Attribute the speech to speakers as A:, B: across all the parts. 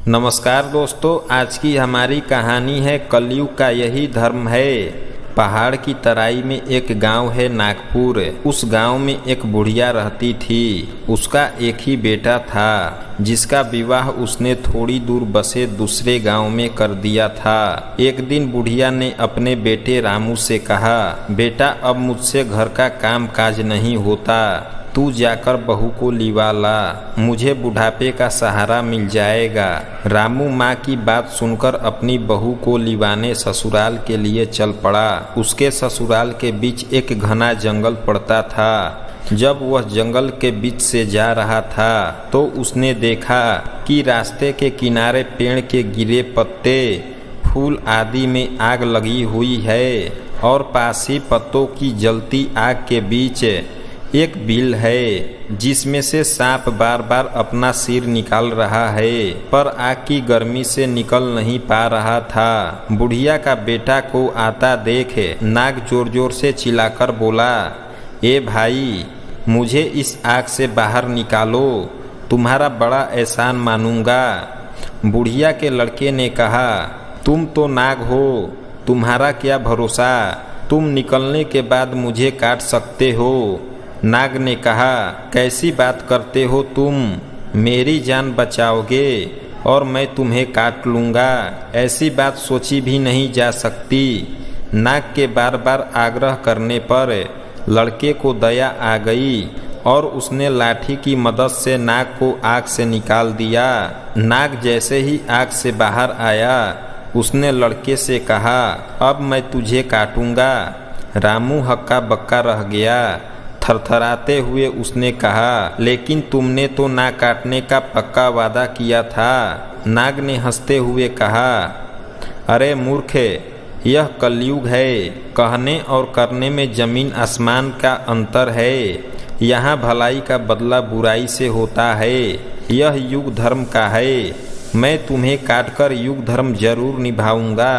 A: नमस्कार दोस्तों, आज की हमारी कहानी है कलयुग का यही धर्म है। पहाड़ की तराई में एक गांव है नागपुर। उस गांव में एक बुढ़िया रहती थी। उसका एक ही बेटा था जिसका विवाह उसने थोड़ी दूर बसे दूसरे गांव में कर दिया था। एक दिन बुढ़िया ने अपने बेटे रामू से कहा, बेटा अब मुझसे घर का काम काज नहीं होता, तू जाकर बहू को लिवा ला, मुझे बुढ़ापे का सहारा मिल जाएगा। रामू माँ की बात सुनकर अपनी बहू को लिवाने ससुराल के लिए चल पड़ा। उसके ससुराल के बीच एक घना जंगल पड़ता था। जब वह जंगल के बीच से जा रहा था तो उसने देखा कि रास्ते के किनारे पेड़ के गिरे पत्ते, फूल आदि में आग लगी हुई है और पास ही पत्तों की जलती आग के बीच एक बिल है जिसमें से सांप बार बार अपना सिर निकाल रहा है, पर आग की गर्मी से निकल नहीं पा रहा था। बुढ़िया का बेटा को आता देख नाग जोर जोर से चिल्लाकर बोला, ए भाई, मुझे इस आग से बाहर निकालो, तुम्हारा बड़ा एहसान मानूंगा। बुढ़िया के लड़के ने कहा, तुम तो नाग हो, तुम्हारा क्या भरोसा, तुम निकलने के बाद मुझे काट सकते हो। नाग ने कहा, कैसी बात करते हो तुम, मेरी जान बचाओगे और मैं तुम्हें काट लूँगा, ऐसी बात सोची भी नहीं जा सकती। नाग के बार बार आग्रह करने पर लड़के को दया आ गई और उसने लाठी की मदद से नाग को आग से निकाल दिया। नाग जैसे ही आग से बाहर आया उसने लड़के से कहा, अब मैं तुझे काटूंगा। रामू हक्का बक्का रह गया। थरथराते हुए उसने कहा, लेकिन तुमने तो ना काटने का पक्का वादा किया था। नाग ने हंसते हुए कहा, अरे मूर्ख, यह कलयुग है, कहने और करने में जमीन आसमान का अंतर है। यहाँ भलाई का बदला बुराई से होता है, यह युग धर्म का है। मैं तुम्हें काटकर युग धर्म जरूर निभाऊंगा।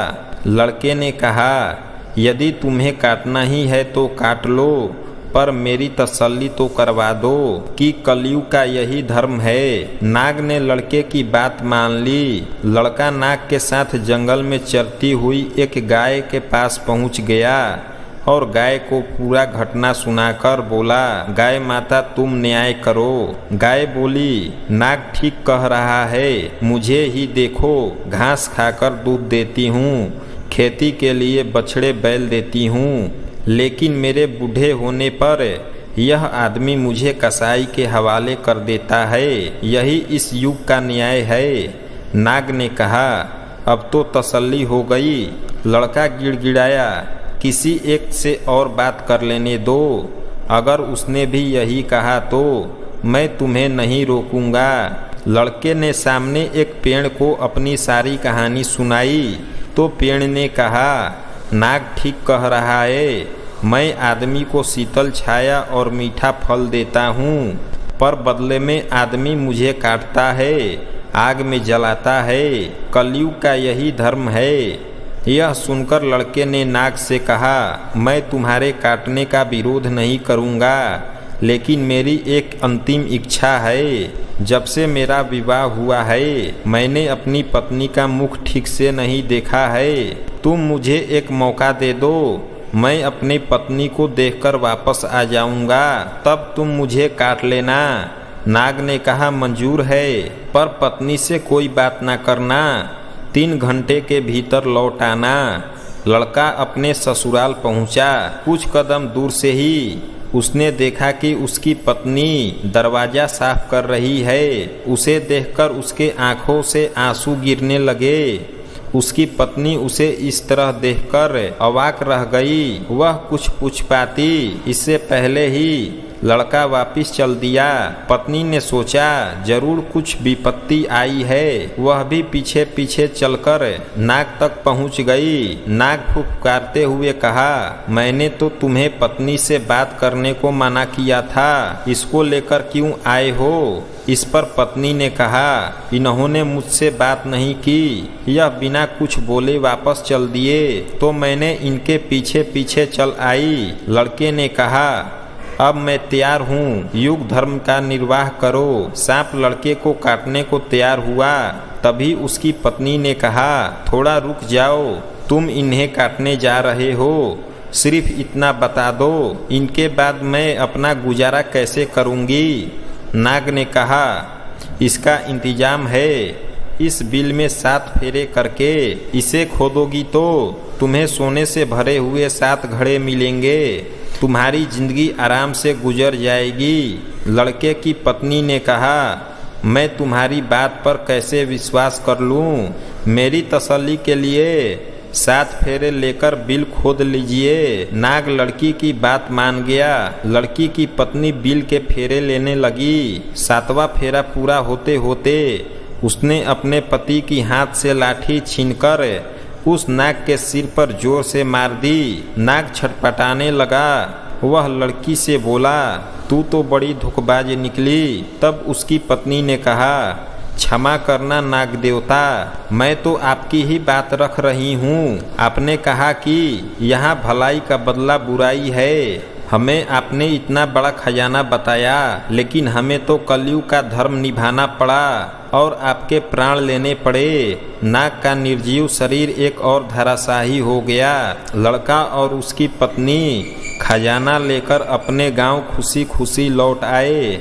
A: लड़के ने कहा, यदि तुम्हें काटना ही है तो काट लो, पर मेरी तसल्ली तो करवा दो कि कलयुग का यही धर्म है। नाग ने लड़के की बात मान ली। लड़का नाग के साथ जंगल में चरती हुई एक गाय के पास पहुंच गया और गाय को पूरा घटना सुनाकर बोला, गाय माता तुम न्याय करो। गाय बोली, नाग ठीक कह रहा है, मुझे ही देखो, घास खाकर दूध देती हूँ, खेती के लिए बछड़े बैल देती हूँ, लेकिन मेरे बूढ़े होने पर यह आदमी मुझे कसाई के हवाले कर देता है, यही इस युग का न्याय है। नाग ने कहा, अब तो तसल्ली हो गई। लड़का गिड़गिड़ाया, किसी एक से और बात कर लेने दो, अगर उसने भी यही कहा तो मैं तुम्हें नहीं रोकूंगा। लड़के ने सामने एक पेड़ को अपनी सारी कहानी सुनाई तो पेड़ ने कहा, नाग ठीक कह रहा है, मैं आदमी को शीतल छाया और मीठा फल देता हूँ, पर बदले में आदमी मुझे काटता है, आग में जलाता है। कलयुग का यही धर्म है। यह सुनकर लड़के ने नाग से कहा, मैं तुम्हारे काटने का विरोध नहीं करूँगा, लेकिन मेरी एक अंतिम इच्छा है। जब से मेरा विवाह हुआ है मैंने अपनी पत्नी का मुख ठीक से नहीं देखा है। तुम मुझे एक मौका दे दो, मैं अपनी पत्नी को देखकर वापस आ जाऊंगा, तब तुम मुझे काट लेना। नाग ने कहा, मंजूर है, पर पत्नी से कोई बात ना करना, 3 घंटे के भीतर लौट आना। लड़का अपने ससुराल पहुंचा। कुछ कदम दूर से ही उसने देखा कि उसकी पत्नी दरवाजा साफ कर रही है। उसे देखकर उसके आंखों से आंसू गिरने लगे। उसकी पत्नी उसे इस तरह देखकर अवाक रह गई। वह कुछ पूछ पाती इससे पहले ही लड़का वापस चल दिया। पत्नी ने सोचा, जरूर कुछ विपत्ति आई है। वह भी पीछे पीछे चलकर नाग तक पहुंच गई। नाग फुफकारते हुए कहा, मैंने तो तुम्हें पत्नी से बात करने को मना किया था, इसको लेकर क्यों आए हो? इस पर पत्नी ने कहा, इन्होंने मुझसे बात नहीं की, यह बिना कुछ बोले वापस चल दिए तो मैंने इनके पीछे पीछे चल आई। लड़के ने कहा, अब मैं तैयार हूँ, युग धर्म का निर्वाह करो। सांप लड़के को काटने को तैयार हुआ। तभी उसकी पत्नी ने कहा, थोड़ा रुक जाओ, तुम इन्हें काटने जा रहे हो, सिर्फ इतना बता दो, इनके बाद मैं अपना गुजारा कैसे करूँगी। नाग ने कहा, इसका इंतजाम है। इस बिल में 7 फेरे करके इसे खोदोगी तो तुम्हें सोने से भरे हुए 7 घड़े मिलेंगे। तुम्हारी जिंदगी आराम से गुजर जाएगी। लड़के की पत्नी ने कहा, मैं तुम्हारी बात पर कैसे विश्वास कर लूँ। मेरी तसल्ली के लिए 7 फेरे लेकर बिल खोद लीजिए। नाग लड़की की बात मान गया। लड़की की पत्नी बिल के फेरे लेने लगी। 7वां फेरा पूरा होते होते उसने अपने पति की हाथ से लाठी छीनकर उस नाग के सिर पर जोर से मार दी। नाग छटपटाने लगा। वह लड़की से बोला, तू तो बड़ी धोखेबाज निकली। तब उसकी पत्नी ने कहा, क्षमा करना नाग देवता, मैं तो आपकी ही बात रख रही हूँ। आपने कहा कि यहाँ भलाई का बदला बुराई है। हमें आपने इतना बड़ा खजाना बताया, लेकिन हमें तो कलयुग का धर्म निभाना पड़ा और आपके प्राण लेने पड़े। नाग का निर्जीव शरीर एक और धराशायी हो गया। लड़का और उसकी पत्नी खजाना लेकर अपने गांव खुशी खुशी लौट आए।